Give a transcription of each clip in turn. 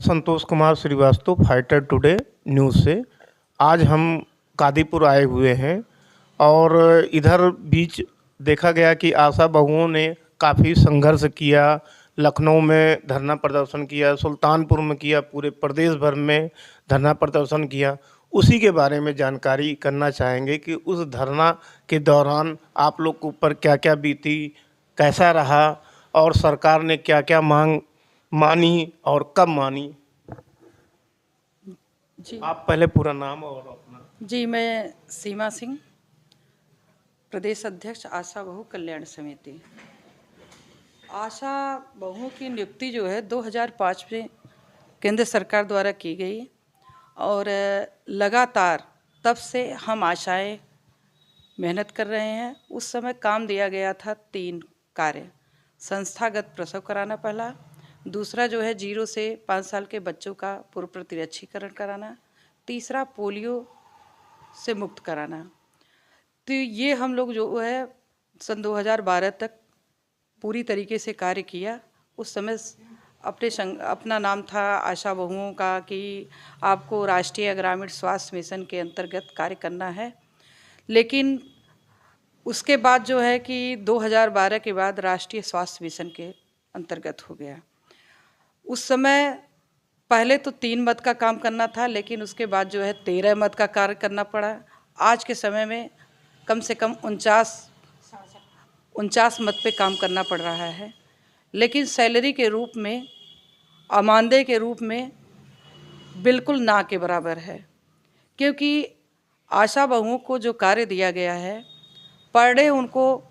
संतोष Kumar Srivastava, fighter today news से। आज हम कादीपुर आए हुए हैं और इधर बीच देखा गया कि आशा बहुओं ने काफ़ी संघर्ष किया। लखनऊ में धरना प्रदर्शन किया, सुल्तानपुर में किया, पूरे प्रदेश भर में धरना प्रदर्शन किया। उसी के बारे में जानकारी करना चाहेंगे कि उस धरना के दौरान आप लोग के ऊपर क्या क्या बीती, कैसा रहा और सरकार ने क्या क्या मांग मानी और कब मानी। जी आप पहले पूरा नाम और अपना। जी मैं सीमा सिंह, प्रदेश अध्यक्ष आशा बहु कल्याण समिति। आशा बहुओं की नियुक्ति जो है 2005 में केंद्र सरकार द्वारा की गई और लगातार तब से हम आशाएं मेहनत कर रहे हैं। उस समय काम दिया गया था 3 कार्य। संस्थागत प्रसव कराना पहला, दूसरा जो है 0 से 5 साल के बच्चों का पूर्व प्रतिरक्षीकरण कराना, तीसरा पोलियो से मुक्त कराना। तो ये हम लोग जो है सन 2012 तक पूरी तरीके से कार्य किया। उस समय अपना नाम था आशा बहुओं का कि आपको राष्ट्रीय ग्रामीण स्वास्थ्य मिशन के अंतर्गत कार्य करना है। लेकिन उसके बाद जो है कि 2012 के बाद राष्ट्रीय स्वास्थ्य मिशन के अंतर्गत हो गया। उस समय पहले तो 3 मद का काम करना था, लेकिन उसके बाद जो है 13 मद का कार्य करना पड़ा। आज के समय में कम से कम 49 मद पे काम करना पड़ रहा है, लेकिन सैलरी के रूप में, अमानदेय के रूप में बिल्कुल ना के बराबर है। क्योंकि आशा बहुओं को जो कार्य दिया गया है, पर डे उनको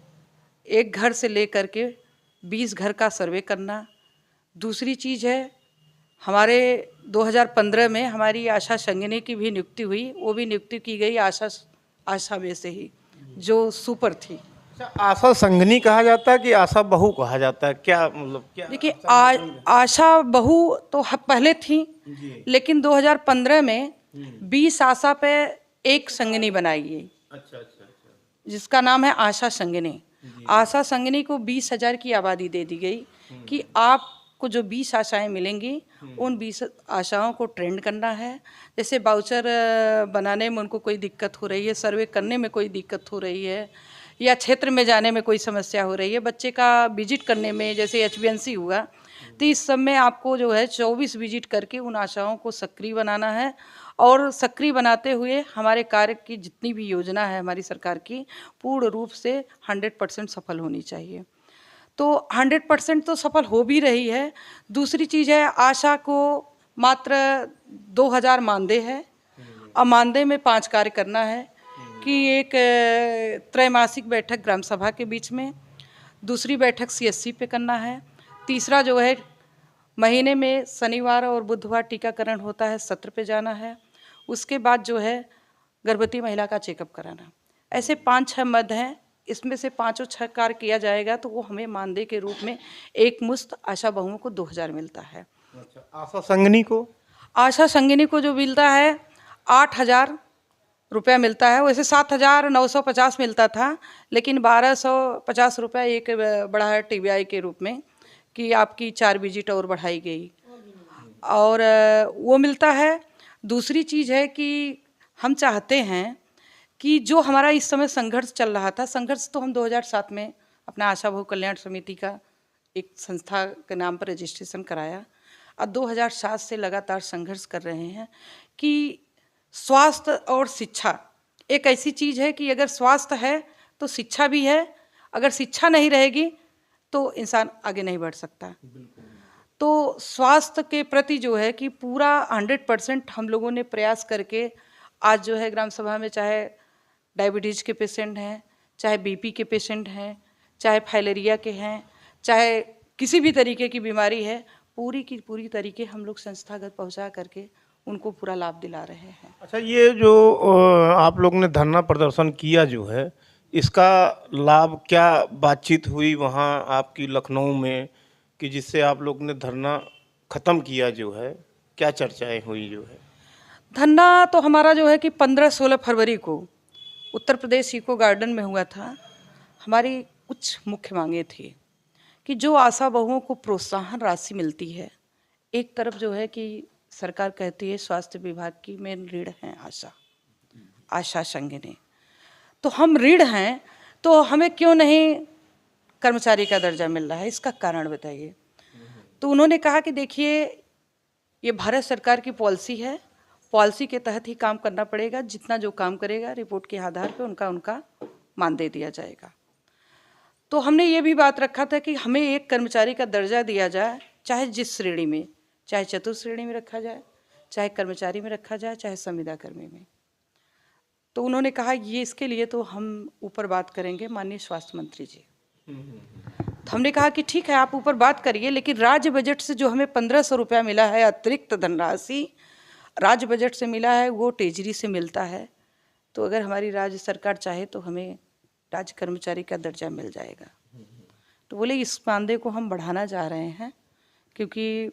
एक घर से लेकर के 20 घर का सर्वे करना। दूसरी चीज़ है, हमारे 2015 में हमारी आशा संगिनी की भी नियुक्ति हुई। वो भी नियुक्ति की गई आशा में से ही, जो सुपर थी। अच्छा, आशा संघनी कहा जाता है कि आशा बहू कहा जाता है, क्या मतलब क्या? देखिए, आशा बहू तो पहले थी, लेकिन 2015 में 20 आशा पे एक संगिनी बनाई गई। अच्छा। जिसका नाम है आशा संगिनी। आशा संगिनी को 20,000 की आबादी दे दी गई कि आपको जो 20 आशाएं मिलेंगी, उन 20 आशाओं को ट्रेंड करना है। जैसे बाउचर बनाने में उनको कोई दिक्कत हो रही है, सर्वे करने में कोई दिक्कत हो रही है, या क्षेत्र में जाने में कोई समस्या हो रही है, बच्चे का विजिट करने में, जैसे HbA1c हुआ, तो इस सब में आपको जो है 24 विजिट करके उन आशाओं को सक्रिय बनाना है। और सक्रिय बनाते हुए हमारे कार्य की जितनी भी योजना है हमारी सरकार की, पूर्ण रूप से 100% सफल होनी चाहिए। तो 100% तो सफल हो भी रही है। दूसरी चीज़ है, आशा को मात्र 2000 मानदेय है। अब मानदेय में 5 कार्य करना है कि एक त्रैमासिक बैठक ग्राम सभा के बीच में, दूसरी बैठक CSC पे करना है, तीसरा जो है महीने में शनिवार और बुधवार टीकाकरण होता है, सत्र पे जाना है, उसके बाद जो है गर्भवती महिला का चेकअप कराना। ऐसे 5-6 मद हैं। इसमें से 5-6 कार्य किया जाएगा तो वो हमें मानदेय के रूप में एक मुश्त आशा बहुओं को 2000 मिलता है। अच्छा, आशा संघनी को? आशा संगिनी को जो मिलता है 8,000 रुपया मिलता है। वैसे 7,950 मिलता था, लेकिन 1,250 रुपया एक बढ़ा है TBI के रूप में कि आपकी 4 विजिट और बढ़ाई गई और वो मिलता है। दूसरी चीज़ है कि हम चाहते हैं कि जो हमारा इस समय संघर्ष चल रहा था, संघर्ष तो हम 2007 में अपना आशा बहु कल्याण समिति का एक संस्था के नाम पर रजिस्ट्रेशन कराया। अब 2007 से लगातार संघर्ष कर रहे हैं कि स्वास्थ्य और शिक्षा एक ऐसी चीज़ है कि अगर स्वास्थ्य है तो शिक्षा भी है, अगर शिक्षा नहीं रहेगी तो इंसान आगे नहीं बढ़ सकता। तो स्वास्थ्य के प्रति जो है कि पूरा 100% हम लोगों ने प्रयास करके आज जो है ग्राम सभा में, चाहे डायबिटीज़ के पेशेंट हैं, चाहे BP के पेशेंट हैं, चाहे फाइलेरिया के हैं, चाहे किसी भी तरीके की बीमारी है, पूरी की पूरी तरीके हम लोग संस्थागत पहुंचा करके उनको पूरा लाभ दिला रहे हैं। अच्छा, ये जो आप लोग ने धरना प्रदर्शन किया जो है, इसका लाभ क्या बातचीत हुई वहाँ आपकी लखनऊ में कि जिससे आप लोग ने धरना ख़त्म किया जो है, क्या चर्चाएं हुई जो है? धरना तो हमारा जो है कि 15-16 फरवरी को उत्तर प्रदेश इको गार्डन में हुआ था। हमारी कुछ मुख्य मांगे थी कि जो आशा बहुओं को प्रोत्साहन राशि मिलती है एक तरफ जो है कि सरकार कहती है स्वास्थ्य विभाग की मेन रीढ़ हैं आशा संगिनी, तो हम रीढ़ हैं तो हमें क्यों नहीं कर्मचारी का दर्जा मिल रहा है, इसका कारण बताइए। तो उन्होंने कहा कि देखिए ये भारत सरकार की पॉलिसी है, पॉलिसी के तहत ही काम करना पड़ेगा, जितना जो काम करेगा रिपोर्ट के आधार पर उनका मान दे दिया जाएगा। तो हमने ये भी बात रखा था कि हमें एक कर्मचारी का दर्जा दिया जाए, चाहे जिस श्रेणी में, चाहे चतुर्थ श्रेणी में रखा जाए, चाहे कर्मचारी में रखा जाए, चाहे संविदा कर्मी में। तो उन्होंने कहा ये इसके लिए तो हम ऊपर बात करेंगे माननीय स्वास्थ्य मंत्री जी। तो हमने कहा कि ठीक है आप ऊपर बात करिए, लेकिन राज्य बजट से जो हमें 1500 रुपया मिला है अतिरिक्त धनराशि राज्य बजट से मिला है, वो ट्रेजरी से मिलता है। तो अगर हमारी राज्य सरकार चाहे तो हमें राज्य कर्मचारी का दर्जा मिल जाएगा। तो बोले इस मानदेय को हम बढ़ाना चाह रहे हैं क्योंकि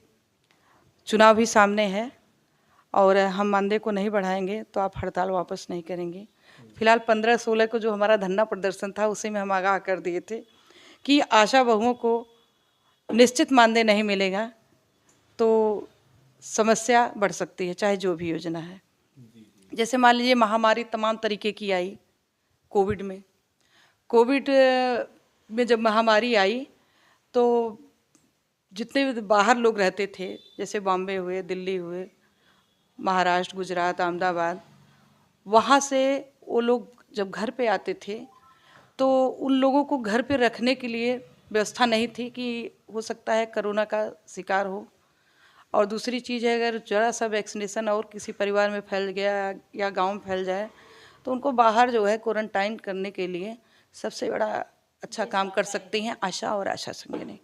चुनाव भी सामने है और हम मानदेय को नहीं बढ़ाएंगे तो आप हड़ताल वापस नहीं करेंगे। फिलहाल 15-16 को जो हमारा धरना प्रदर्शन था उसी में हम आगाह कर दिए थे कि आशा बहुओं को निश्चित मानदेय नहीं मिलेगा तो समस्या बढ़ सकती है, चाहे जो भी योजना है। जैसे मान लीजिए महामारी तमाम तरीके की आई, कोविड में जब महामारी आई तो जितने भी बाहर लोग रहते थे, जैसे बॉम्बे हुए, दिल्ली हुए, महाराष्ट्र, गुजरात, अहमदाबाद, वहाँ से वो लोग जब घर पे आते थे तो उन लोगों को घर पे रखने के लिए व्यवस्था नहीं थी कि हो सकता है कोरोना का शिकार हो। और दूसरी चीज़ है अगर ज़रा सा वैक्सीनेशन और किसी परिवार में फैल गया या गांव में फैल जाए तो उनको बाहर जो है क्वारंटाइन करने के लिए सबसे बड़ा अच्छा काम कर सकती हैं आशा और आशा संगिनी।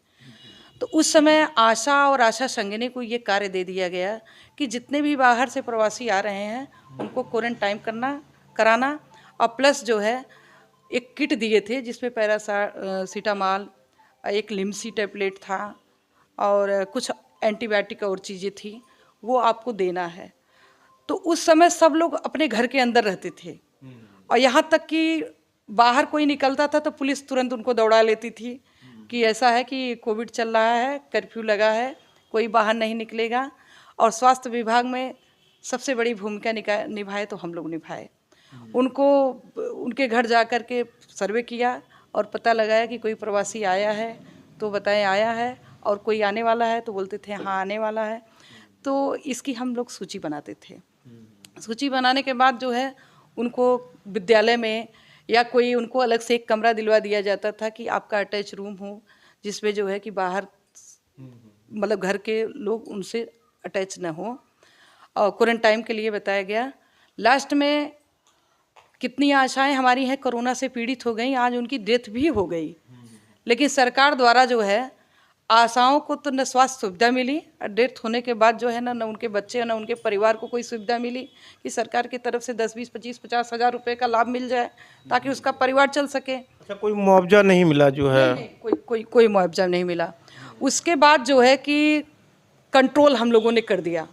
तो उस समय आशा और आशा संगिनी को ये कार्य दे दिया गया कि जितने भी बाहर से प्रवासी आ रहे हैं उनको क्वारंटाइन कराना और प्लस जो है एक किट दिए थे जिसमें पैरासीटामॉल, एक लिम्सी टैबलेट था और कुछ एंटीबायोटिक और चीज़ें थी, वो आपको देना है। तो उस समय सब लोग अपने घर के अंदर रहते थे और यहाँ तक कि बाहर कोई निकलता था तो पुलिस तुरंत उनको दौड़ा लेती थी कि ऐसा है कि कोविड चल रहा है, कर्फ्यू लगा है, कोई बाहर नहीं निकलेगा। और स्वास्थ्य विभाग में सबसे बड़ी भूमिका निभाए तो हम लोग निभाए। उनको उनके घर जा कर के सर्वे किया और पता लगाया कि कोई प्रवासी आया है तो बताएं आया है, और कोई आने वाला है तो बोलते थे हाँ आने वाला है। तो इसकी हम लोग सूची बनाते थे। सूची बनाने के बाद जो है उनको विद्यालय में या कोई उनको अलग से एक कमरा दिलवा दिया जाता था कि आपका अटैच रूम हो जिसमें जो है कि बाहर मतलब घर के लोग उनसे अटैच न हो। और क्वारंटाइन के लिए बताया गया। लास्ट में कितनी आशाएं हमारी हैं कोरोना से पीड़ित हो गई, आज उनकी डेथ भी हो गई, लेकिन सरकार द्वारा जो है आशाओं को तो न स्वास्थ्य सुविधा मिली और डेथ होने के बाद जो है ना न उनके बच्चे न उनके परिवार को कोई सुविधा मिली कि सरकार की तरफ से 10, 20, 25, 50 हज़ार रुपये का लाभ मिल जाए ताकि उसका परिवार चल सके। अच्छा, कोई मुआवजा नहीं मिला जो है? नहीं, कोई मुआवजा नहीं मिला। उसके बाद जो है कि कंट्रोल हम लोगों ने कर दिया,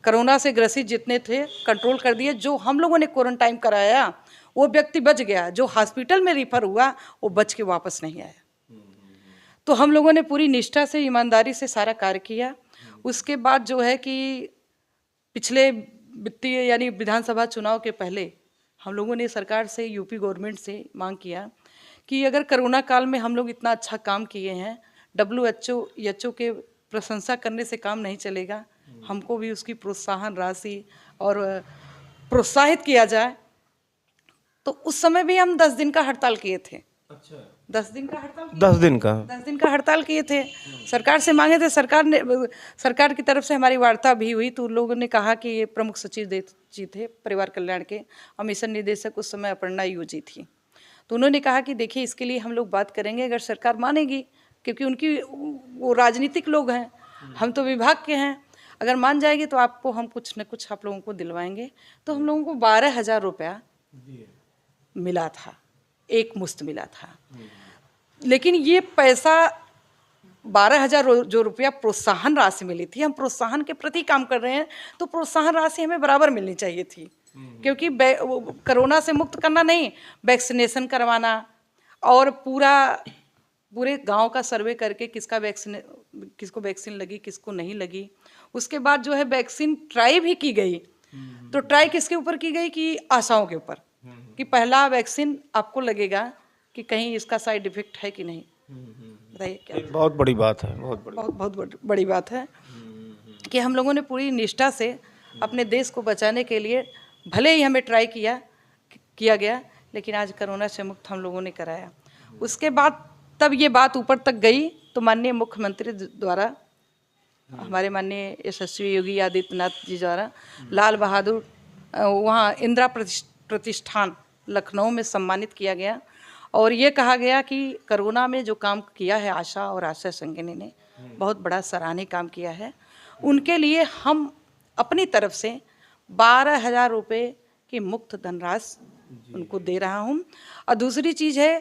कोरोना से ग्रसित जितने थे कंट्रोल कर दिए। जो हम लोगों ने क्वारंटाइन कराया वो व्यक्ति बच गया, जो हॉस्पिटल में रिफर हुआ वो बच के वापस नहीं आया। तो हम लोगों ने पूरी निष्ठा से ईमानदारी से सारा कार्य किया। उसके बाद जो है कि पिछले वित्तीय यानी विधानसभा चुनाव के पहले हम लोगों ने सरकार से, यूपी गवर्नमेंट से मांग किया कि अगर कोरोना काल में हम लोग इतना अच्छा काम किए हैं, WHO के प्रशंसा करने से काम नहीं चलेगा, हमको भी उसकी प्रोत्साहन राशि और प्रोत्साहित किया जाए। तो उस समय भी हम 10 दिन का हड़ताल किए थे। अच्छा, 10 दिन का हड़ताल? 10 दिन का हड़ताल किए थे। सरकार से मांगे थे, सरकार की तरफ से हमारी वार्ता भी हुई तो उन लोगों ने कहा कि ये प्रमुख सचिव जी थे परिवार कल्याण के और मिशन निदेशक उस समय अपर्णा यू जी थी। तो उन्होंने कहा कि देखिए इसके लिए हम लोग बात करेंगे अगर सरकार मानेगी, क्योंकि उनकी वो राजनीतिक लोग हैं, हम तो विभाग के हैं, अगर मान जाएगी तो आपको हम कुछ न कुछ आप लोगों को दिलवाएंगे। तो हम लोगों को 12,000 रुपया मिला था, एक मुश्त मिला था। लेकिन ये पैसा 12,000 जो रुपया प्रोत्साहन राशि मिली थी, हम प्रोत्साहन के प्रति काम कर रहे हैं तो प्रोत्साहन राशि हमें बराबर मिलनी चाहिए थी, क्योंकि कोरोना से मुक्त करना नहीं, वैक्सीनेशन करवाना और पूरा पूरे गांव का सर्वे करके किसको वैक्सीन लगी, किसको नहीं लगी। उसके बाद जो है वैक्सीन ट्राई भी की गई। तो ट्राई किसके ऊपर की गई कि आशाओं के ऊपर, कि पहला वैक्सीन आपको लगेगा कि कहीं इसका साइड इफेक्ट है कि नहीं। बताइए क्या। एक बहुत बड़ी बात है, बहुत बड़ी। बहुत बड़ी बात है कि हम लोगों ने पूरी निष्ठा से अपने देश को बचाने के लिए, भले ही हमें ट्राई किया गया, लेकिन आज कोरोना से मुक्त हम लोगों ने कराया। उसके बाद तब ये बात ऊपर तक गई तो माननीय मुख्यमंत्री द्वारा, हमारे माननीय यशस्वी योगी आदित्यनाथ जी द्वारा लाल बहादुर वहाँ इंदिरा प्रतिष्ठान लखनऊ में सम्मानित किया गया। और ये कहा गया कि कोरोना में जो काम किया है आशा और आशा संगिनी ने, बहुत बड़ा सराहनीय काम किया है। उनके लिए हम अपनी तरफ से 12,000 रुपये की मुफ्त धनराशि उनको दे रहा हूँ। और दूसरी चीज़ है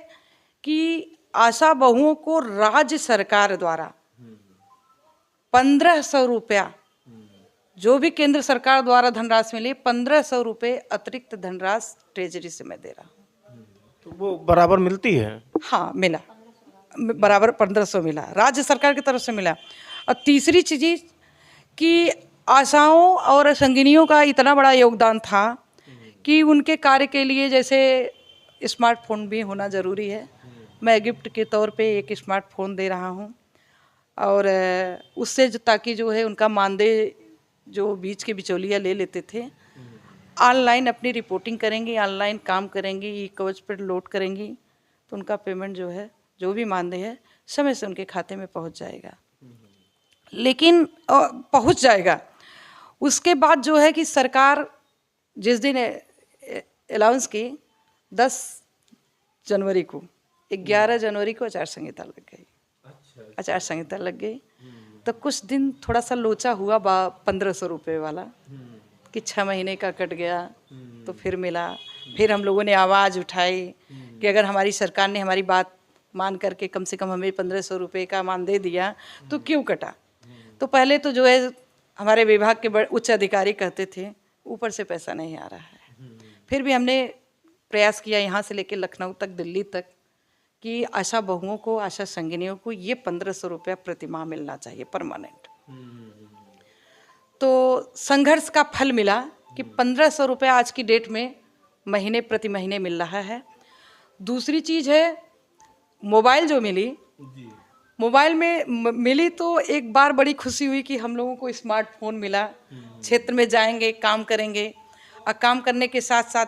कि आशा बहुओं को राज्य सरकार द्वारा 1,500 रुपया, जो भी केंद्र सरकार द्वारा धनराशि मिली, 1,500 रुपये अतिरिक्त धनराशि ट्रेजरी से मैं दे रहा हूँ। तो वो बराबर मिलती है? हाँ, मिला, बराबर 1,500 मिला, राज्य सरकार की तरफ से मिला। और तीसरी चीज़ कि आशाओं और संगिनियों का इतना बड़ा योगदान था कि उनके कार्य के लिए जैसे स्मार्टफोन भी होना ज़रूरी है। मैं गिफ्ट के तौर पे एक स्मार्टफोन दे रहा हूँ। और उससे ताकि जो है उनका मानदेय जो बीच के बिचौलिया ले लेते थे, ऑनलाइन अपनी रिपोर्टिंग करेंगी, ऑनलाइन काम करेंगी, ई कवच पर लोड करेंगी, तो उनका पेमेंट जो है, जो भी मानदेय है, समय से उनके खाते में पहुंच जाएगा। लेकिन पहुंच जाएगा। उसके बाद जो है कि सरकार जिस दिन अलाउंस की 10 जनवरी को, 11 जनवरी को आचार संहिता लग गई। आचार संहिता लग गई तो कुछ दिन थोड़ा सा लोचा हुआ 1,500 रुपये वाला, कि 6 महीने का कट गया तो फिर मिला। फिर हम लोगों ने आवाज़ उठाई कि अगर हमारी सरकार ने हमारी बात मान करके कम से कम हमें 1,500 रुपये का मानदेय दिया तो क्यों कटा। तो पहले तो जो है हमारे विभाग के बड़े उच्च अधिकारी कहते थे ऊपर से पैसा नहीं आ रहा है। फिर भी हमने प्रयास किया यहाँ से लेकर लखनऊ तक, दिल्ली तक, कि आशा बहुओं को, आशा संगिनियों को ये 1,500 रुपया प्रतिमाह मिलना चाहिए परमानेंट। तो संघर्ष का फल मिला कि 1,500 रुपया आज की डेट में महीने प्रति महीने मिल रहा है। दूसरी चीज़ है मोबाइल जो मिली, मोबाइल में मिली तो एक बार बड़ी खुशी हुई कि हम लोगों को स्मार्टफोन मिला। क्षेत्र में जाएंगे, काम करेंगे, और काम करने के साथ साथ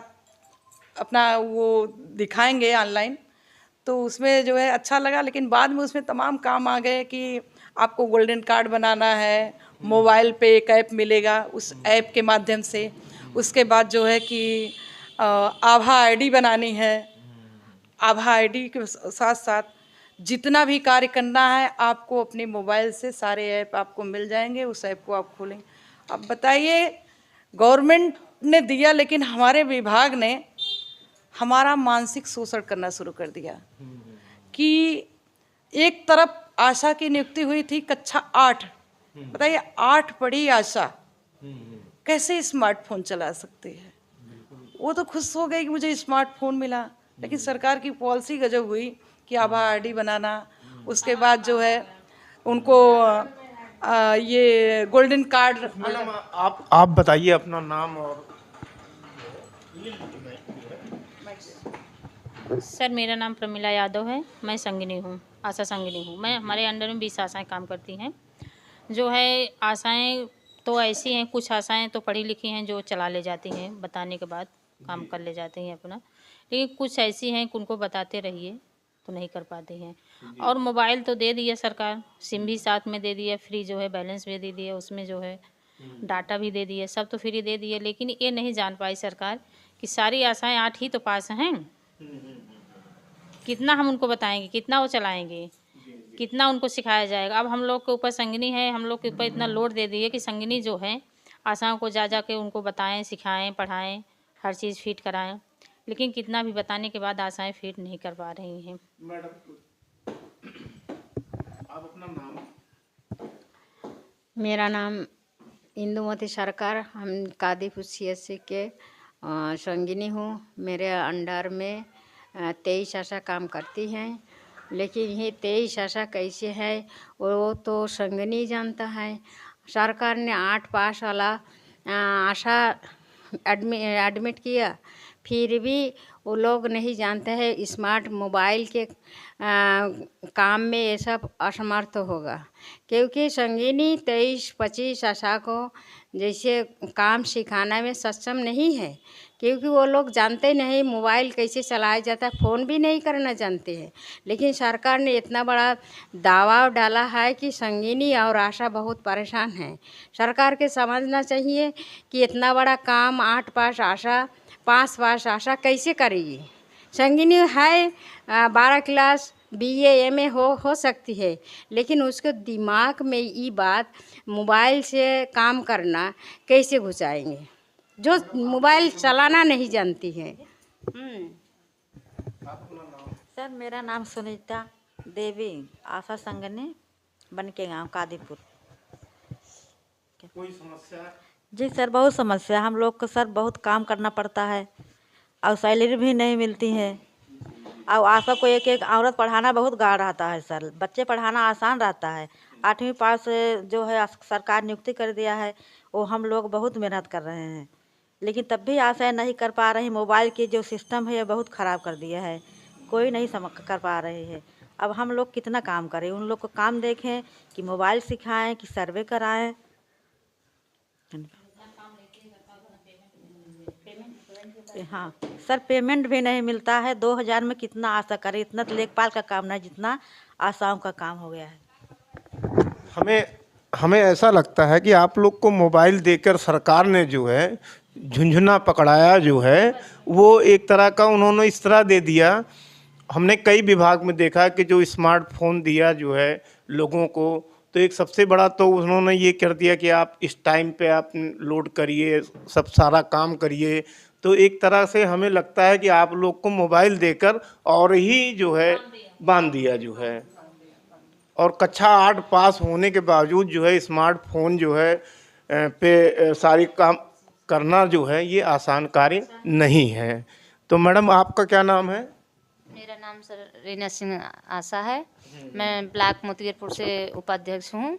अपना वो दिखाएंगे ऑनलाइन, तो उसमें जो है अच्छा लगा। लेकिन बाद में उसमें तमाम काम आ गए कि आपको गोल्डन कार्ड बनाना है, मोबाइल पे एक ऐप मिलेगा, उस ऐप के माध्यम से। उसके बाद जो है कि आभा आईडी बनानी है। आभा आईडी के साथ साथ जितना भी कार्य करना है आपको अपने मोबाइल से सारे ऐप आपको मिल जाएंगे, उस ऐप को आप खोलेंगे। अब बताइए, गवर्नमेंट ने दिया लेकिन हमारे विभाग ने हमारा मानसिक शोषण करना शुरू कर दिया। कि एक तरफ आशा की नियुक्ति हुई थी कक्षा 8, बताइए 8 पढ़ी आशा कैसे स्मार्टफोन चला सकती है। वो तो खुश हो गई कि मुझे स्मार्टफोन मिला, लेकिन सरकार की पॉलिसी गजब हुई कि आभा आईडी बनाना, उसके बाद जो है उनको ये गोल्डन कार्ड। मैडम आप बताइए अपना नाम और। सर, मेरा नाम प्रमिला यादव है, मैं संगिनी हूँ, आशा संगिनी हूँ। मैं, हमारे अंडर में 20 आशाएँ काम करती हैं। जो है आशाएँ तो ऐसी हैं, कुछ आशाएँ तो पढ़ी लिखी हैं जो चला ले जाती हैं, बताने के बाद काम कर ले जाती हैं अपना। लेकिन कुछ ऐसी हैं कि उनको बताते रहिए तो नहीं कर पाते हैं। और मोबाइल तो दे दिया सरकार, सिम भी साथ में दे दिया, फ्री जो है बैलेंस भी दे दिया, उसमें जो है डाटा भी दे दिए, सब तो फ्री दे दिए। लेकिन ये नहीं जान पाई सरकार कि सारी आशाएँ 8 ही तो पास हैं। कितना हम उनको बताएंगे, कितना वो चलाएंगे, कितना उनको सिखाया जाएगा। अब हम लोग के ऊपर संगिनी है, हम लोग के ऊपर इतना लोड दे दिए कि संगिनी जो है आशाओं को जा के उनको बताएं, सिखाएं, पढ़ाएं, हर चीज़ फिट कराएं। लेकिन कितना भी बताने के बाद आशाएं फिट नहीं कर पा रही हैं। मैडम आप अपना नाम। मेरा नाम इंदुमती सरकार, हम कादीपुर CSC के संगिनी हूँ। मेरे अंडर में 23 आशा काम करती हैं। लेकिन ये 23 आशा कैसे है वो तो संगनी जानता है। सरकार ने 8 पास वाला आशा एडमिट किया, फिर भी वो लोग नहीं जानते हैं स्मार्ट मोबाइल के काम में ये सब असमर्थ होगा, क्योंकि संगिनी 23-25 आशा को जैसे काम सिखाना में सक्षम नहीं है, क्योंकि वो लोग जानते नहीं मोबाइल कैसे चलाया जाता है, फ़ोन भी नहीं करना जानते हैं। लेकिन सरकार ने इतना बड़ा दबाव डाला है कि संगिनी और आशा बहुत परेशान हैं। सरकार के समझना चाहिए कि इतना बड़ा काम 8 पास आशा 5 पास आशा कैसे करेगी। संगिनी है 12 क्लास BA MA हो सकती है, लेकिन उसके दिमाग में ये बात मोबाइल से काम करना कैसे घुसाएंगे जो मोबाइल चलाना नहीं जानती है। सर मेरा नाम सुनीता देवी, आशा संगनी, बनके गांव कादीपुर। कोई समस्या? जी सर बहुत समस्या, हम लोग को सर बहुत काम करना पड़ता है और सैलरी भी नहीं मिलती है। और आशा को एक एक औरत पढ़ाना बहुत गाढ़ रहता है सर, बच्चे पढ़ाना आसान रहता है। 8वीं पास जो है सरकार नियुक्ति कर दिया है, वो हम लोग बहुत मेहनत कर रहे हैं, लेकिन तब भी आशा नहीं कर पा रही। मोबाइल की जो सिस्टम है ये बहुत ख़राब कर दिया है, कोई नहीं समझ कर पा रही है। अब हम लोग कितना काम करें, उन लोग को काम देखें कि मोबाइल सिखाएं कि सर्वे कराएं। हाँ सर पेमेंट भी नहीं मिलता है। 2000 में कितना आशा करे, इतना तो लेखपाल का काम नहीं जितना आशाओं का काम हो गया है। हमें ऐसा लगता है कि आप लोग को मोबाइल देकर सरकार ने जो है झुंझुना पकड़ाया जो है, वो एक तरह का उन्होंने इस तरह दे दिया। हमने कई विभाग में देखा कि जो स्मार्टफोन दिया जो है लोगों को, तो एक सबसे बड़ा तो उन्होंने ये कर दिया कि आप इस टाइम पे आप लोड करिए, सब सारा काम करिए। तो एक तरह से हमें लगता है कि आप लोग को मोबाइल देकर और ही जो है बांध दिया जो है। और कक्षा 8 पास होने के बावजूद जो है स्मार्टफोन जो है पे सारी काम करना जो है ये आसान कार्य नहीं है। तो मैडम आपका क्या नाम है? मेरा नाम सर रीना सिंह आशा है। मैं ब्लॉक मोतीपुर से उपाध्यक्ष हूँ।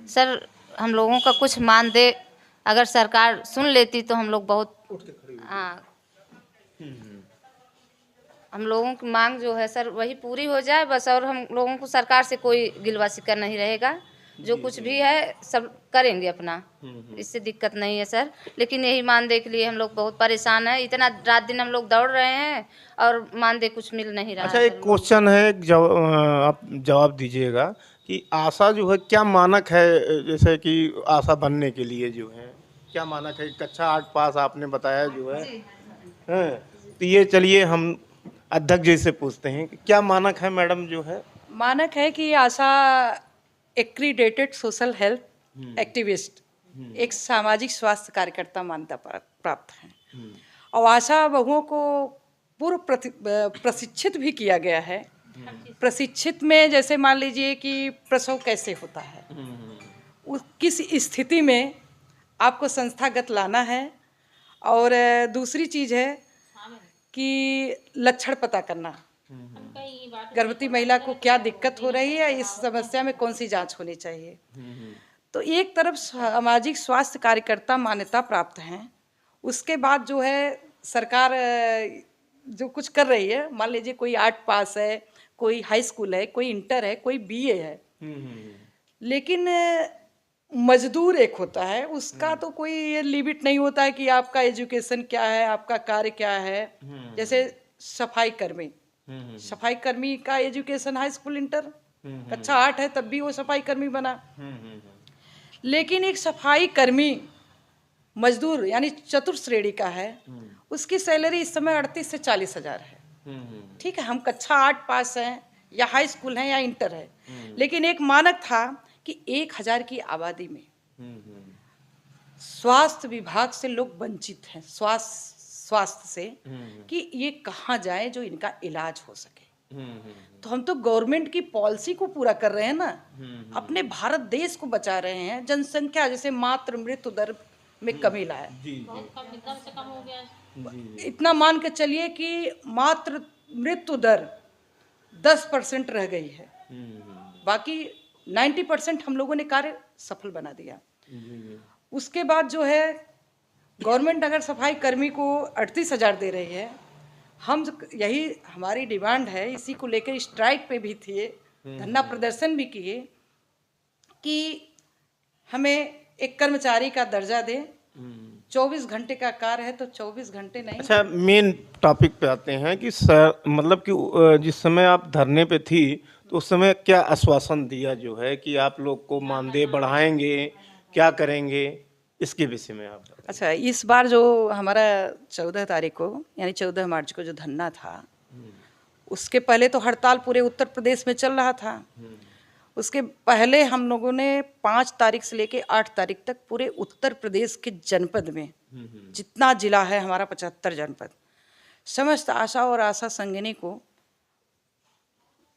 सर हम लोगों का कुछ मानदेय अगर सरकार सुन लेती तो हम लोग बहुत हम लोगों की मांग जो है सर वही पूरी हो जाए बस, और हम लोगों को सरकार से कोई गिलवा शिकवा नहीं रहेगा। जो कुछ भी है सब करेंगे अपना, इससे दिक्कत नहीं है सर। लेकिन यही मानदेय के लिए हम लोग बहुत परेशान हैं, इतना रात दिन हम लोग दौड़ रहे हैं और मानदेय कुछ मिल नहीं रहा। अच्छा एक क्वेश्चन है, आप जवाब दीजिएगा कि आशा जो है क्या मानक है, जैसे कि आशा बनने के लिए जो है क्या मानक है? कक्षा 8 पास आपने बताया जो है, तो ये चलिए हम अध्यक्ष जी से पूछते हैं कि क्या मानक है मैडम जो है? मानक है कि आशा एक्रीडेटेड सोशल हेल्थ एक्टिविस्ट, एक सामाजिक स्वास्थ्य कार्यकर्ता मान्यता प्राप्त है। और आशा बहुओं को पूर्व प्रशिक्षित भी किया गया है। प्रशिक्षित में जैसे मान लीजिए कि प्रसव कैसे होता है, किस स्थिति में आपको संस्थागत लाना है, और दूसरी चीज़ है कि लक्षण पता करना, गर्भवती महिला को क्या दिक्कत हो रही है, इस समस्या में कौन सी जांच होनी चाहिए। तो एक तरफ सामाजिक स्वास्थ्य कार्यकर्ता मान्यता प्राप्त हैं, उसके बाद जो है सरकार जो कुछ कर रही है, मान लीजिए कोई 8 पास है, कोई हाई स्कूल है, कोई इंटर है, कोई BA है, लेकिन मजदूर एक होता है, उसका तो कोई ये लिमिट नहीं होता है कि आपका एजुकेशन क्या है, आपका कार्य क्या है। जैसे सफाई कर्मी का एजुकेशन हाई स्कूल इंटर, कक्षा 8 है तब भी वो सफाई कर्मी बना। लेकिन एक सफाई कर्मी मजदूर यानी चतुर्थ श्रेणी का है, उसकी सैलरी इस समय 38 से 40 हज़ार है। ठीक है, हम कक्षा 8 पास हैं या हाई स्कूल हैं या इंटर है, लेकिन एक मानक था कि 1000 की आबादी में स्वास्थ्य विभाग से लोग वंचित हैं, स्वास्थ्य से, कि ये कहाँ जाए जो इनका इलाज हो सके। तो हम तो गवर्नमेंट की पॉलिसी को पूरा कर रहे हैं ना, अपने भारत देश को बचा रहे हैं। जनसंख्या जैसे मातृ मृत्यु दर में कमी लाया, इतना मान के चलिए कि मातृ मृत्यु दर 10% रह गई है, बाकी 90% हम लोगों ने कार्य सफल बना दिया। उसके बाद जो है गवर्नमेंट अगर सफाई कर्मी को 38,000 दे रही है, हम यही हमारी डिमांड है, इसी को लेकर स्ट्राइक पे भी थे, धरना प्रदर्शन भी किए कि हमें एक कर्मचारी का दर्जा दे। 24 घंटे का कार्य है तो 24 घंटे नहीं। अच्छा, मेन टॉपिक पे आते हैं कि सर मतलब कि जिस समय आप धरने पे थी तो उस समय क्या आश्वासन दिया जो है कि आप लोग को मानदेय बढ़ाएंगे, क्या करेंगे, इसके विषय में आप? अच्छा, इस बार जो हमारा 14 तारीख को यानी 14 मार्च को जो धरना था, उसके पहले तो हड़ताल पूरे उत्तर प्रदेश में चल रहा था। उसके पहले हम लोगों ने 5 तारीख से लेके 8 तारीख तक पूरे उत्तर प्रदेश के जनपद में जितना जिला है हमारा 75 जनपद, समस्त आशा और आशा संगिनी को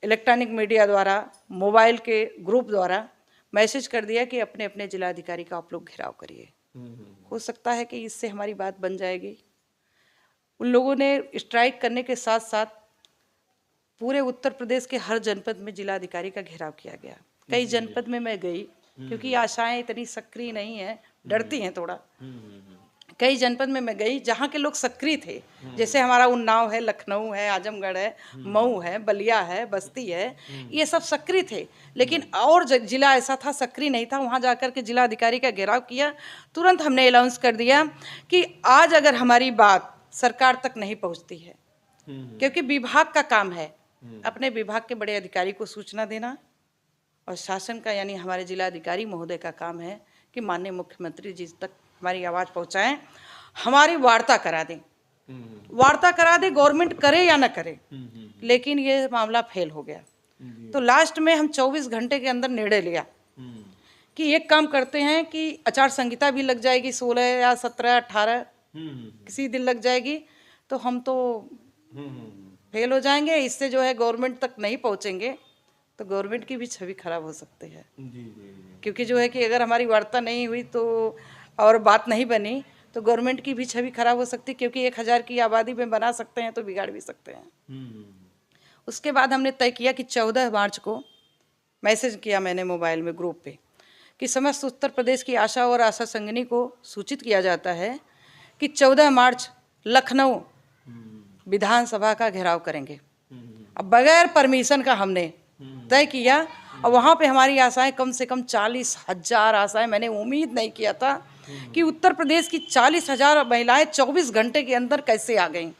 इलेक्ट्रॉनिक मीडिया द्वारा, मोबाइल के ग्रुप द्वारा मैसेज कर दिया कि अपने अपने जिलाधिकारी का आप लोग घेराव करिए। हो सकता है कि इससे हमारी बात बन जाएगी। उन लोगों ने स्ट्राइक करने के साथ साथ पूरे उत्तर प्रदेश के हर जनपद में जिलाधिकारी का घेराव किया गया। कई जनपद में मैं गई, क्योंकि आशाएं इतनी सक्रिय नहीं है, डरती हैं थोड़ा। कई जनपद में मैं गई जहाँ के लोग सक्रिय थे, जैसे हमारा उन्नाव है, लखनऊ है, आजमगढ़ है, मऊ है, बलिया है, बस्ती है, ये सब सक्रिय थे। लेकिन और जिला ऐसा था सक्रिय नहीं था, वहाँ जाकर के जिला अधिकारी का घेराव किया। तुरंत हमने अनाउंस कर दिया कि आज अगर हमारी बात सरकार तक नहीं पहुँचती है, क्योंकि विभाग का काम है अपने विभाग के बड़े अधिकारी को सूचना देना, और शासन का यानी हमारे जिला अधिकारी महोदय का काम है कि माननीय मुख्यमंत्री जी तक हमारी आवाज़ पहुंचाएं, हमारी वार्ता करा दें। वार्ता करा दे, गवर्नमेंट करे या ना करे, लेकिन ये मामला फेल हो गया। तो लास्ट में हम 24 घंटे के अंदर निर्णय लिया कि एक काम करते हैं कि आचार संहिता भी लग जाएगी, 16 या 17, 18 किसी दिन लग जाएगी, तो हम तो फेल हो जाएंगे। इससे जो है गवर्नमेंट तक नहीं पहुंचेंगे तो गवर्नमेंट की भी छवि खराब हो सकती है। क्योंकि जो है कि अगर हमारी वार्ता नहीं हुई तो और बात नहीं बनी तो गवर्नमेंट की भी छवि खराब हो सकती है, क्योंकि 1000 की आबादी में बना सकते हैं तो बिगाड़ भी सकते हैं। उसके बाद हमने तय किया कि 14 मार्च को मैसेज किया मैंने मोबाइल में ग्रुप पे कि समस्त उत्तर प्रदेश की आशा और आशा संगिनी को सूचित किया जाता है कि 14 मार्च लखनऊ विधानसभा का घेराव करेंगे। अब बगैर परमिशन का हमने तय किया, और वहाँ पे हमारी आशाएं कम से कम 40,000 आशाएं, मैंने उम्मीद नहीं किया था कि उत्तर प्रदेश की 40,000 महिलाएं 24 घंटे के अंदर कैसे आ गईं।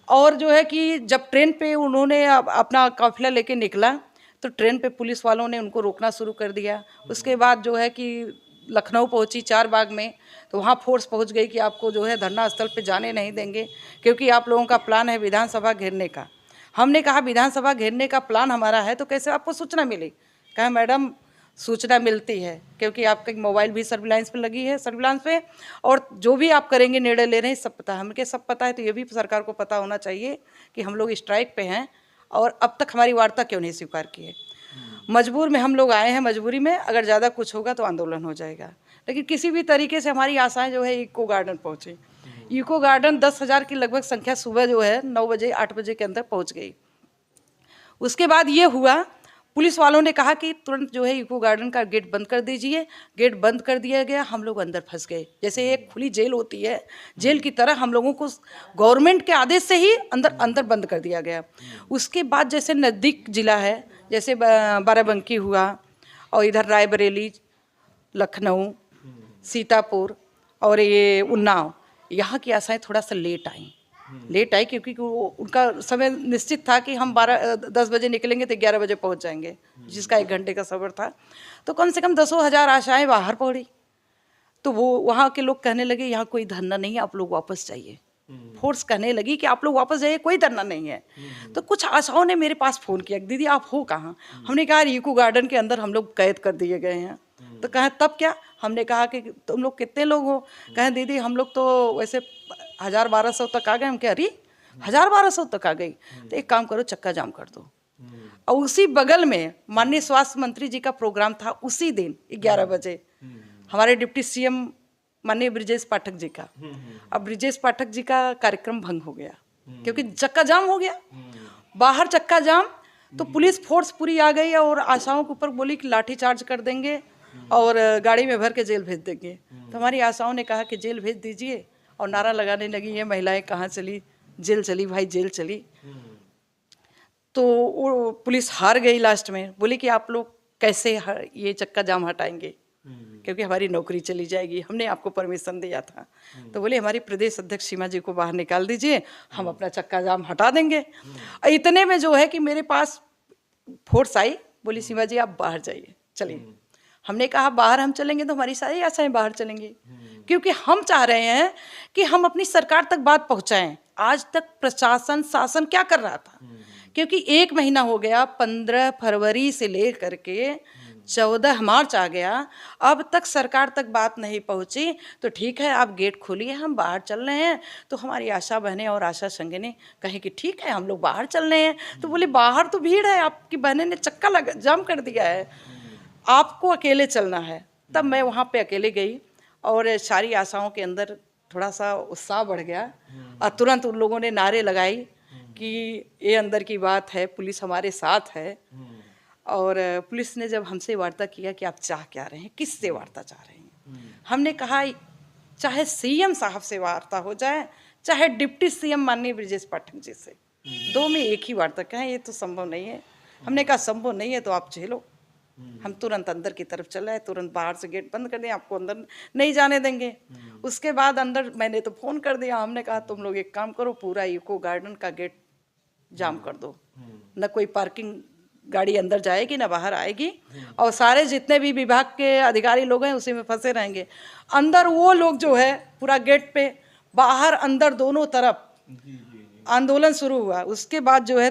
और जो है कि जब ट्रेन पे उन्होंने अपना काफिला लेके निकला तो ट्रेन पे पुलिस वालों ने उनको रोकना शुरू कर दिया। उसके बाद जो है कि लखनऊ पहुंची 4 बाग में, तो वहाँ फोर्स पहुंच गई कि आपको जो है धरना स्थल पे जाने नहीं देंगे, क्योंकि आप लोगों का प्लान है विधानसभा घेरने का। हमने कहा विधानसभा घेरने का प्लान हमारा है तो कैसे आपको सूचना मिली? कहा मैडम सूचना मिलती है, क्योंकि आपका मोबाइल भी सर्विलांस पे लगी है, सर्विलांस पे, और जो भी आप करेंगे निर्णय ले रहे हैं सब पता है। हमके सब पता है, तो ये भी सरकार को पता होना चाहिए कि हम लोग स्ट्राइक पे हैं और अब तक हमारी वार्ता क्यों नहीं स्वीकार की है। मजबूर में हम लोग आए हैं, मजबूरी में, अगर ज़्यादा कुछ होगा तो आंदोलन हो जाएगा। लेकिन किसी भी तरीके से हमारी आशाएं जो है इको गार्डन पहुँची। इको गार्डन 10,000 की लगभग संख्या सुबह जो है 9 बजे 8 बजे के अंदर पहुँच गई। उसके बाद ये हुआ, पुलिस वालों ने कहा कि तुरंत जो है इको गार्डन का गेट बंद कर दीजिए। गेट बंद कर दिया गया, हम लोग अंदर फंस गए। जैसे एक खुली जेल होती है, जेल की तरह हम लोगों को गवर्नमेंट के आदेश से ही अंदर बंद कर दिया गया। उसके बाद जैसे नज़दीक जिला है, जैसे बाराबंकी हुआ, और इधर रायबरेली, लखनऊ, सीतापुर और ये उन्नाव, यहाँ की आशाएं थोड़ा सा लेट आई, क्योंकि उनका समय निश्चित था कि हम 10 बजे निकलेंगे तो 11 बजे पहुंच जाएंगे, जिसका 1 घंटे का सफ़र था। तो कम से कम 10,000 आशाएं बाहर पड़ी। तो वो वहाँ के लोग कहने लगे यहाँ कोई धरना नहीं है, आप लोग वापस जाइए। फोर्स कहने लगी कि आप लोग वापस जाइए, कोई धरना नहीं है। तो कुछ आशाओं ने मेरे पास फ़ोन किया, दीदी आप हो कहाँ? हमने कहा इको गार्डन के अंदर हम लोग कैद कर दिए गए हैं। तो कहा तब क्या? हमने कहा कि तुम लोग कितने लोग हो? कहें दीदी हम लोग तो वैसे 1000-1200 तक आ गए। हम क्या, अरे 1000-1200 तक आ गई? तो एक काम करो, चक्का जाम कर दो। और उसी बगल में माननीय स्वास्थ्य मंत्री जी का प्रोग्राम था उसी दिन 11 बजे, हमारे डिप्टी सीएम माननीय ब्रिजेश पाठक जी का। अब ब्रिजेश पाठक जी का कार्यक्रम भंग हो गया, क्योंकि चक्का जाम हो गया, बाहर चक्का जाम। तो पुलिस फोर्स पूरी आ गई और आशाओं के ऊपर बोली कि लाठी चार्ज कर देंगे और गाड़ी में भर के जेल भेज देंगे। तो हमारी आशाओं ने कहा कि जेल भेज दीजिए, और नारा लगाने लगी, ये महिलाएं कहाँ चली, जेल चली भाई, जेल चली। तो वो पुलिस हार गई लास्ट में, बोली कि आप लोग कैसे ये चक्का जाम हटाएंगे, क्योंकि हमारी नौकरी चली जाएगी, हमने आपको परमिशन दिया था। तो बोले हमारी प्रदेश अध्यक्ष सीमा जी को बाहर निकाल दीजिए, हम अपना चक्का जाम हटा देंगे। इतने में जो है कि मेरे पास फोर्स आई, बोली सीमा जी आप बाहर जाइए, चलिए। हमने कहा बाहर हम चलेंगे तो हमारी सारी आशाएं बाहर चलेंगी, क्योंकि हम चाह रहे हैं कि हम अपनी सरकार तक बात पहुंचाएं। आज तक प्रशासन शासन क्या कर रहा था, क्योंकि 1 महीना हो गया, 15 फरवरी से लेकर के 14 मार्च आ गया, अब तक सरकार तक बात नहीं पहुंची। तो ठीक है, आप गेट खोलिए, हम बाहर चल रहे हैं। तो हमारी आशा बहनें और आशा संगिनी कहें कि ठीक है, हम लोग बाहर चल रहे हैं। तो बोले बाहर तो भीड़ है, आपकी बहनें ने चक्का जाम कर दिया है, आपको अकेले चलना है। तब मैं वहाँ पे अकेले गई और सारी आशाओं के अंदर थोड़ा सा उत्साह बढ़ गया, और तुरंत उन लोगों ने नारे लगाई कि ये अंदर की बात है, पुलिस हमारे साथ है। और पुलिस ने जब हमसे वार्ता किया कि आप चाह क्या रहे हैं, किससे वार्ता चाह रहे हैं, हमने कहा चाहे सीएम साहब से वार्ता हो जाए, चाहे डिप्टी सीएम माननीय ब्रजेश पाठक जी से, 2 में एक ही वार्ता। कहें ये तो संभव नहीं है। हमने कहा संभव नहीं है तो आप झेलो। हम तुरंत अंदर की तरफ चल रहे, तुरंत बाहर से गेट बंद कर दिया, आपको अंदर नहीं जाने देंगे। उसके बाद अंदर मैंने तो फोन कर दिया, हमने कहा तुम लोग एक काम करो, पूरा इको गार्डन का गेट जाम कर दो, न कोई पार्किंग गाड़ी अंदर जाएगी न बाहर आएगी, और सारे जितने भी विभाग के अधिकारी लोग हैं उसी में फंसे रहेंगे। अंदर वो लोग जो है पूरा गेट पे, बाहर अंदर दोनों तरफ आंदोलन शुरू हुआ। उसके बाद जो है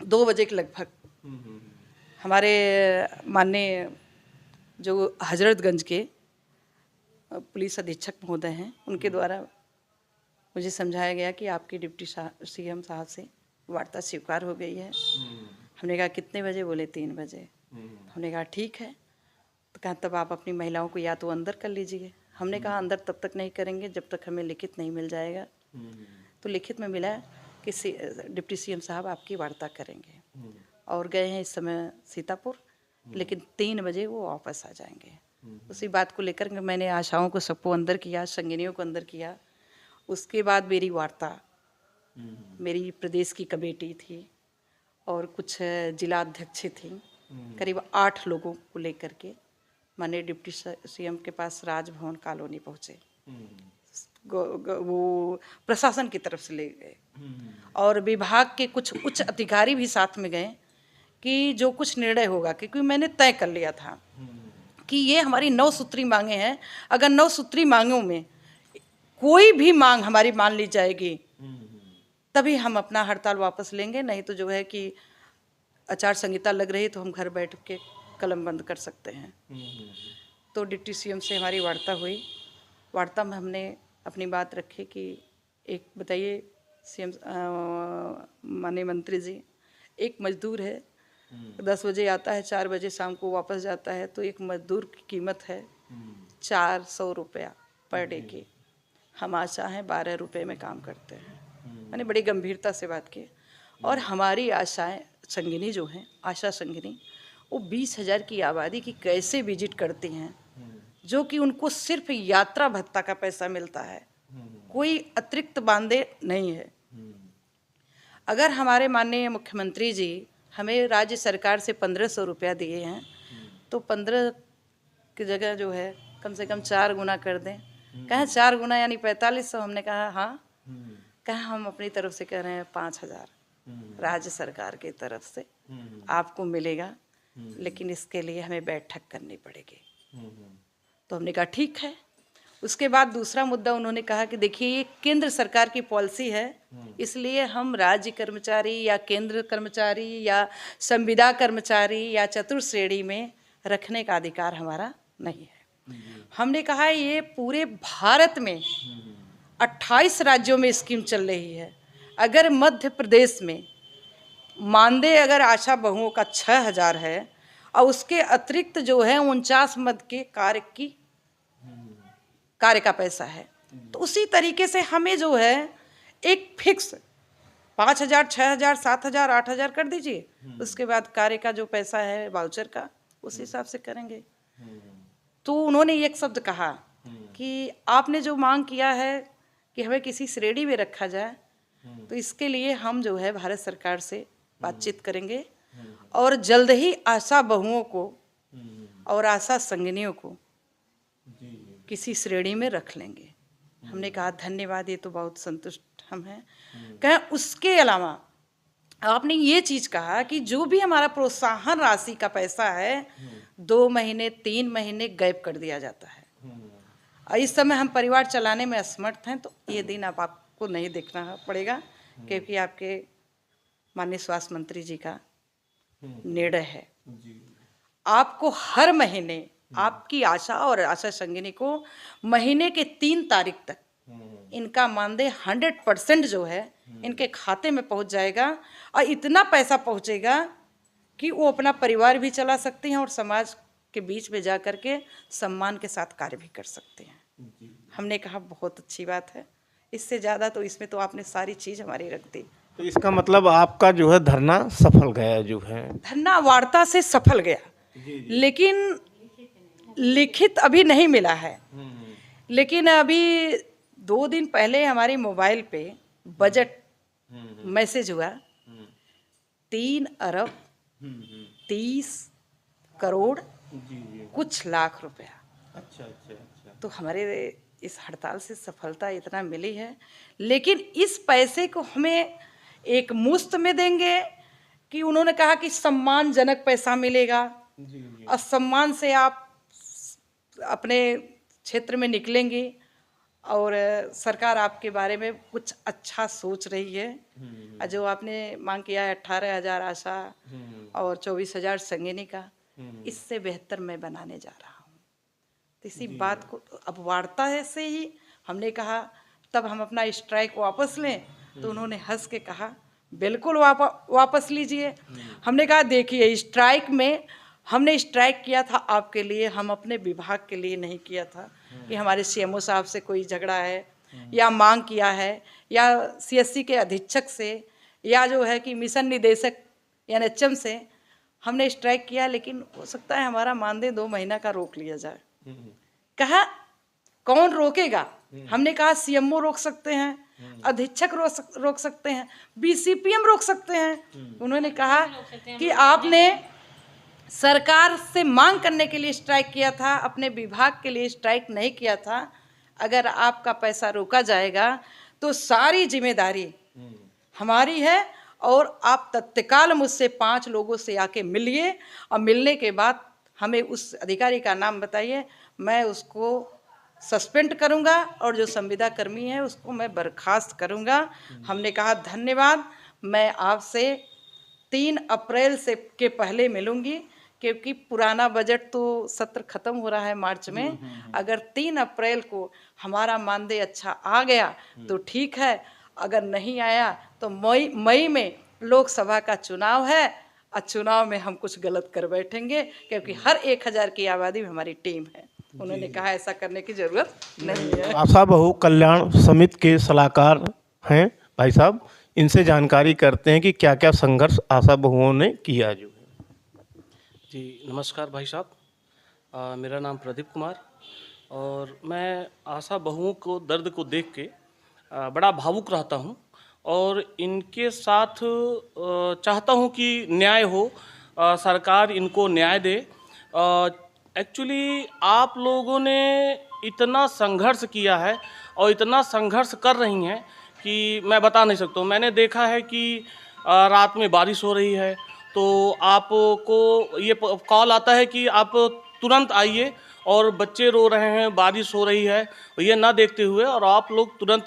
2 बजे के लगभग हमारे माननीय जो हजरतगंज के पुलिस अधीक्षक महोदय हैं, उनके द्वारा मुझे समझाया गया कि आपकी डिप्टी सीएम साहब से वार्ता स्वीकार हो गई है। हमने कहा कितने बजे, बोले 3 बजे। हमने कहा ठीक है। तो कहा तब आप अपनी महिलाओं को या तो अंदर कर लीजिए। हमने कहा अंदर तब तक नहीं करेंगे जब तक हमें लिखित नहीं मिल जाएगा। तो लिखित में मिला कि डिप्टी सीएम साहब आपकी वार्ता करेंगे, और गए हैं इस समय सीतापुर, लेकिन 3 बजे वो वापस आ जाएंगे। उसी बात को लेकर मैंने आशाओं को सबको अंदर किया, संगिनियों को अंदर किया। उसके बाद मेरी वार्ता, मेरी प्रदेश की कमेटी थी और कुछ जिला अध्यक्ष थी, करीब 8 लोगों को लेकर के माननीय डिप्टी सीएम के पास राजभवन कॉलोनी पहुँचे। वो प्रशासन की तरफ से ले गए और विभाग के कुछ उच्च अधिकारी भी साथ में गए कि जो कुछ निर्णय होगा, क्योंकि मैंने तय कर लिया था कि ये हमारी 9 सूत्री मांगे हैं। अगर 9 सूत्री मांगों में कोई भी मांग हमारी मान ली जाएगी तभी हम अपना हड़ताल वापस लेंगे, नहीं तो जो है कि आचार संहिता लग रही तो हम घर बैठ के कलम बंद कर सकते हैं। तो डिप्टी सीएम से हमारी वार्ता हुई। वार्ता में हमने अपनी बात रखी कि एक बताइए सीएम माननीय मंत्री जी, एक मजदूर है 10 बजे आता है, 4 बजे शाम को वापस जाता है, तो एक मजदूर की कीमत है 400 रुपया पर डे की। हम आशा हैं 12 रुपये में काम करते हैं। मैंने बड़ी गंभीरता से बात की। और हमारी आशाएं संगिनी जो हैं, आशा संगिनी, वो 20,000 की आबादी की कैसे विजिट करती हैं, जो कि उनको सिर्फ यात्रा भत्ता का पैसा मिलता है, कोई अतिरिक्त बांधे नहीं है। अगर हमारे माननीय मुख्यमंत्री जी हमें राज्य सरकार से 1500 रुपया दिए हैं, तो 15 की जगह जो है कम से कम 4 गुना कर दें। कहें 4 गुना यानी 4500। हमने कहा हाँ। कहें हम अपनी तरफ से कह रहे हैं 5000 राज्य सरकार की तरफ से आपको मिलेगा, लेकिन इसके लिए हमें बैठक करनी पड़ेगी। तो हमने कहा ठीक है। उसके बाद दूसरा मुद्दा उन्होंने कहा कि देखिए ये केंद्र सरकार की पॉलिसी है, इसलिए हम राज्य कर्मचारी या केंद्र कर्मचारी या संविदा कर्मचारी या चतुर्थ श्रेणी में रखने का अधिकार हमारा नहीं है। हमने कहा ये पूरे भारत में 28 राज्यों में स्कीम चल रही है। अगर मध्य प्रदेश में मानदेय अगर आशा बहुओं का 6000 है और उसके अतिरिक्त जो है 49 मद के कार्य का पैसा है, तो उसी तरीके से हमें जो है एक फिक्स 5,000, 6,000, 7,000, 8,000 कर दीजिए, उसके बाद कार्य का जो पैसा है वाउचर का उस हिसाब से करेंगे। तो उन्होंने एक शब्द कहा कि आपने जो मांग किया है कि हमें किसी श्रेणी में रखा जाए, तो इसके लिए हम जो है भारत सरकार से बातचीत करेंगे और जल्द ही आशा बहुओं को और आशा संगिनियों को किसी श्रेणी में रख लेंगे। हमने कहा धन्यवाद, ये तो बहुत संतुष्ट हम हैं। कहें उसके अलावा आपने ये चीज कहा कि जो भी हमारा प्रोत्साहन राशि का पैसा है 2 महीने 3 महीने गायब कर दिया जाता है। और इस समय हम परिवार चलाने में असमर्थ हैं, तो ये दिन अब आपको नहीं देखना पड़ेगा, क्योंकि आपके माननीय स्वास्थ्य मंत्री जी का निर्णय है। आपको हर महीने आपकी आशा और आशा संगिनी को महीने के 3 तारीख तक इनका मानदेय 100% जो है इनके खाते में पहुंच जाएगा, और इतना पैसा पहुंचेगा कि वो अपना परिवार भी चला सकते हैं और समाज के बीच में जा कर के सम्मान के साथ कार्य भी कर सकते हैं। हमने कहा बहुत अच्छी बात है, इससे ज़्यादा तो इसमें तो आपने सारी चीज़ हमारी रख दी। तो इसका मतलब आपका जो है धरना सफल गया, जो है धरना वार्ता से सफल गया, लेकिन लिखित अभी नहीं मिला है। लेकिन अभी 2 दिन पहले हमारी मोबाइल पे बजट मैसेज हुआ 3 अरब 30 करोड़ कुछ लाख रुपया। अच्छा। तो हमारे इस हड़ताल से सफलता इतना मिली है, लेकिन इस पैसे को हमें एक मुश्त में देंगे कि उन्होंने कहा कि सम्मानजनक पैसा मिलेगा और सम्मान से आप अपने क्षेत्र में निकलेंगे और सरकार आपके बारे में कुछ अच्छा सोच रही है। जो आपने मांग किया है 18,000 आशा और 24,000 संगिनी का, इससे बेहतर मैं बनाने जा रहा हूँ। तो इसी बात को अब वार्ता से ही हमने कहा, तब हम अपना स्ट्राइक वापस लें, तो उन्होंने हंस के कहा बिल्कुल वापस लीजिए। हमने कहा देखिए, स्ट्राइक में हमने स्ट्राइक किया था आपके लिए, हम अपने विभाग के लिए नहीं किया था कि हमारे सीएमओ साहब से कोई झगड़ा है या मांग किया है या सीएससी के अधीक्षक से या जो है कि मिशन निदेशक या एचएम से हमने स्ट्राइक किया, लेकिन हो सकता है हमारा मानदेय 2 महीना का रोक लिया जाए। कहा कौन रोकेगा? हमने कहा सीएमओ रोक सकते हैं, अधीक्षक रोक सकते हैं, बीसीपीएम रोक सकते हैं। उन्होंने कहा कि आपने सरकार से मांग करने के लिए स्ट्राइक किया था, अपने विभाग के लिए स्ट्राइक नहीं किया था। अगर आपका पैसा रोका जाएगा तो सारी जिम्मेदारी हमारी है, और आप तत्काल मुझसे 5 लोगों से आके मिलिए, और मिलने के बाद हमें उस अधिकारी का नाम बताइए, मैं उसको सस्पेंड करूंगा और जो संविदा कर्मी है उसको मैं बर्खास्त करूंगा। हमने कहा धन्यवाद, मैं आपसे 3 अप्रैल से के पहले मिलूंगी, क्योंकि पुराना बजट तो सत्र खत्म हो रहा है मार्च में। अगर 3 अप्रैल को हमारा मानदेय अच्छा आ गया तो ठीक है, अगर नहीं आया तो मई में लोकसभा का चुनाव है, और चुनाव में हम कुछ गलत कर बैठेंगे, क्योंकि हर 1,000 की आबादी में हमारी टीम है। उन्होंने कहा ऐसा करने की जरूरत नहीं है। आशा बहु कल्याण समिति के सलाहकार हैं भाई साहब, इनसे जानकारी करते हैं कि क्या क्या संघर्ष आशा बहुओं ने किया। जो जी नमस्कार भाई साहब, मेरा नाम प्रदीप कुमार, और मैं आशा बहुओं को दर्द को देख के बड़ा भावुक रहता हूँ, और इनके साथ चाहता हूँ कि न्याय हो, सरकार इनको न्याय दे। एक्चुअली आप लोगों ने इतना संघर्ष किया है और इतना संघर्ष कर रही हैं कि मैं बता नहीं सकता हूँ। मैंने देखा है कि रात में बारिश हो रही है तो आपको ये कॉल आता है कि आप तुरंत आइए, और बच्चे रो रहे हैं, बारिश हो रही है, ये ना देखते हुए और आप लोग तुरंत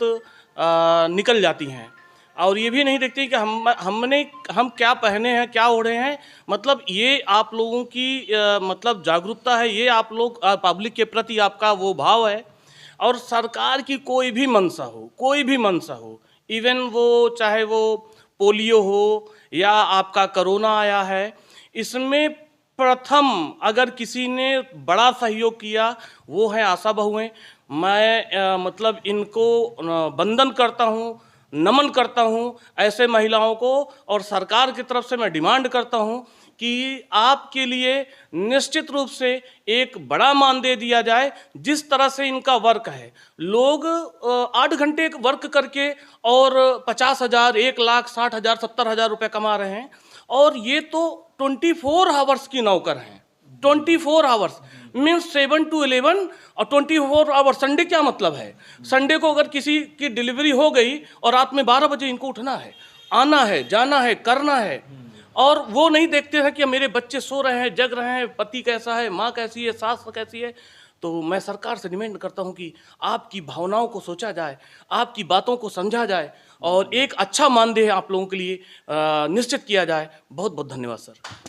निकल जाती हैं, और ये भी नहीं देखती कि हम क्या पहने हैं, क्या ओढ़े हैं। मतलब ये आप लोगों की मतलब जागरूकता है, ये आप लोग पब्लिक के प्रति आपका वो भाव है। और सरकार की कोई भी मंशा हो, इवन वो चाहे वो पोलियो हो या आपका कोरोना आया है, इसमें प्रथम अगर किसी ने बड़ा सहयोग किया वो है आशा बहुएं। मैं मतलब इनको वंदन करता हूँ, नमन करता हूँ ऐसे महिलाओं को, और सरकार की तरफ से मैं डिमांड करता हूँ कि आपके लिए निश्चित रूप से एक बड़ा मानदेय दिया जाए। जिस तरह से इनका वर्क है, लोग 8 घंटे वर्क करके और 50,000, 1,00,000, 60,000, 70,000 रुपये कमा रहे हैं, और ये तो 24 आवर्स की नौकर हैं। 24 आवर्स मीन्स 7 to 11 और 24 आवर्स। संडे क्या मतलब है? संडे को अगर किसी की डिलीवरी हो गई और रात में 12 बजे इनको उठना है, आना है, जाना है, करना है, और वो नहीं देखते हैं कि मेरे बच्चे सो रहे हैं, जग रहे हैं, पति कैसा है, माँ कैसी है, सास कैसी है। तो मैं सरकार से डिमांड करता हूँ कि आपकी भावनाओं को सोचा जाए, आपकी बातों को समझा जाए, और एक अच्छा मानदेय आप लोगों के लिए निश्चित किया जाए। बहुत बहुत धन्यवाद सर।